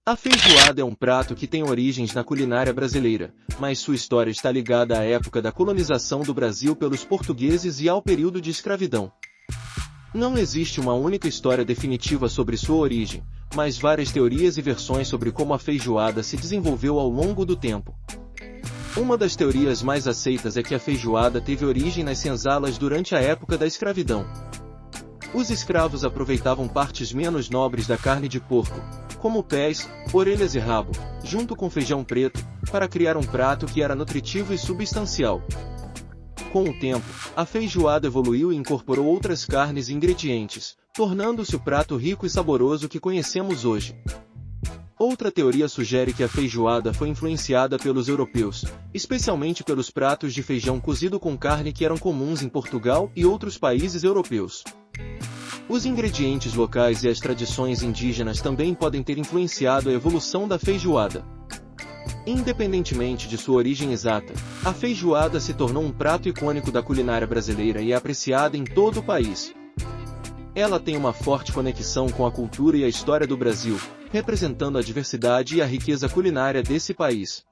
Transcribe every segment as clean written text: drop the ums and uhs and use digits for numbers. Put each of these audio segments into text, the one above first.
A feijoada é um prato que tem origens na culinária brasileira, mas sua história está ligada à época da colonização do Brasil pelos portugueses e ao período de escravidão. Não existe uma única história definitiva sobre sua origem, mas várias teorias e versões sobre como a feijoada se desenvolveu ao longo do tempo. Uma das teorias mais aceitas é que a feijoada teve origem nas senzalas durante a época da escravidão. Os escravos aproveitavam partes menos nobres da carne de porco, como pés, orelhas e rabo, junto com feijão preto, para criar um prato que era nutritivo e substancial. Com o tempo, a feijoada evoluiu e incorporou outras carnes e ingredientes, tornando-se o prato rico e saboroso que conhecemos hoje. Outra teoria sugere que a feijoada foi influenciada pelos europeus, especialmente pelos pratos de feijão cozido com carne que eram comuns em Portugal e outros países europeus. Os ingredientes locais e as tradições indígenas também podem ter influenciado a evolução da feijoada. Independentemente de sua origem exata, a feijoada se tornou um prato icônico da culinária brasileira e é apreciada em todo o país. Ela tem uma forte conexão com a cultura e a história do Brasil, representando a diversidade e a riqueza culinária desse país.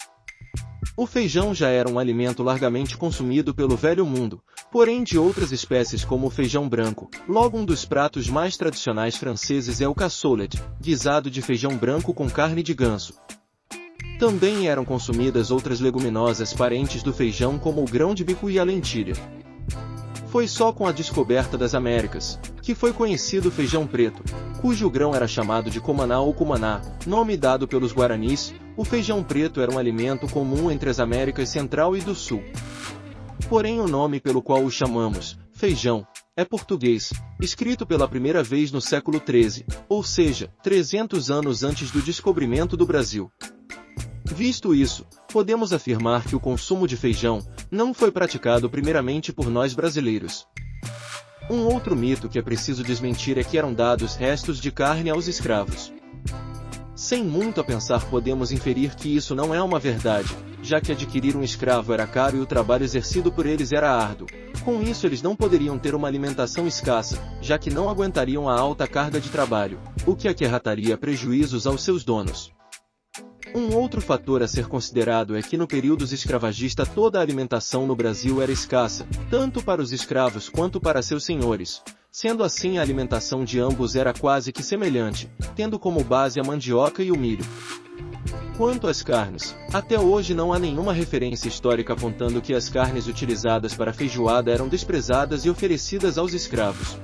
O feijão já era um alimento largamente consumido pelo Velho Mundo, porém de outras espécies como o feijão branco. Logo, um dos pratos mais tradicionais franceses é o cassoulet, guisado de feijão branco com carne de ganso. Também eram consumidas outras leguminosas parentes do feijão como o grão de bico e a lentilha. Foi só com a descoberta das Américas que foi conhecido o feijão preto, cujo grão era chamado de cumaná ou cumaná, nome dado pelos guaranis. O feijão preto era um alimento comum entre as Américas Central e do Sul. Porém, o nome pelo qual o chamamos, feijão, é português, escrito pela primeira vez no século XIII, ou seja, 300 anos antes do descobrimento do Brasil. Visto isso, podemos afirmar que o consumo de feijão não foi praticado primeiramente por nós brasileiros. Um outro mito que é preciso desmentir é que eram dados restos de carne aos escravos. Sem muito a pensar, podemos inferir que isso não é uma verdade, já que adquirir um escravo era caro e o trabalho exercido por eles era árduo. Com isso, eles não poderiam ter uma alimentação escassa, já que não aguentariam a alta carga de trabalho, o que acarretaria prejuízos aos seus donos. Um outro fator a ser considerado é que no período escravagista toda a alimentação no Brasil era escassa, tanto para os escravos quanto para seus senhores. Sendo assim, a alimentação de ambos era quase que semelhante, tendo como base a mandioca e o milho. Quanto às carnes, até hoje não há nenhuma referência histórica apontando que as carnes utilizadas para a feijoada eram desprezadas e oferecidas aos escravos.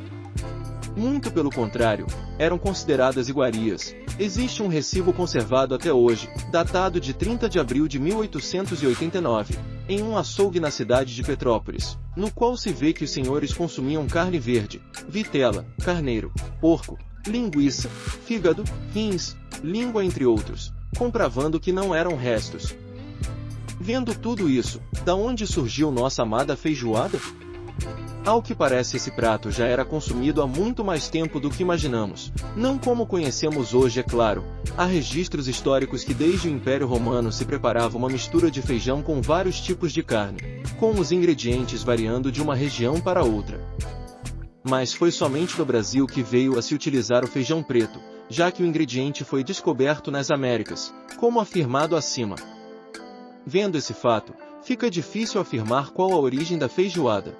Muito pelo contrário, eram consideradas iguarias. Existe um recibo conservado até hoje, datado de 30 de abril de 1889, em um açougue na cidade de Petrópolis, no qual se vê que os senhores consumiam carne verde, vitela, carneiro, porco, linguiça, fígado, rins, língua entre outros, comprovando que não eram restos. Vendo tudo isso, da onde surgiu nossa amada feijoada? Ao que parece, esse prato já era consumido há muito mais tempo do que imaginamos. Não como conhecemos hoje, é claro. Há registros históricos que desde o Império Romano se preparava uma mistura de feijão com vários tipos de carne, com os ingredientes variando de uma região para outra. Mas foi somente no Brasil que veio a se utilizar o feijão preto, já que o ingrediente foi descoberto nas Américas, como afirmado acima. Vendo esse fato, fica difícil afirmar qual a origem da feijoada.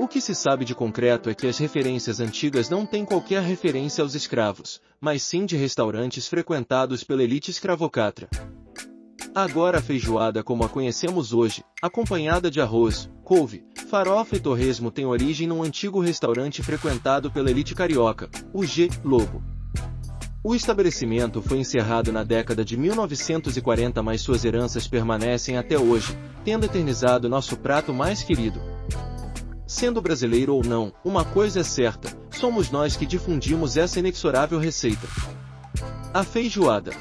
O que se sabe de concreto é que as referências antigas não têm qualquer referência aos escravos, mas sim de restaurantes frequentados pela elite escravocrata. Agora a feijoada como a conhecemos hoje, acompanhada de arroz, couve, farofa e torresmo, tem origem num antigo restaurante frequentado pela elite carioca, o G. Lobo. O estabelecimento foi encerrado na década de 1940, mas suas heranças permanecem até hoje, tendo eternizado nosso prato mais querido. Sendo brasileiro ou não, uma coisa é certa, somos nós que difundimos essa inexorável receita. A feijoada.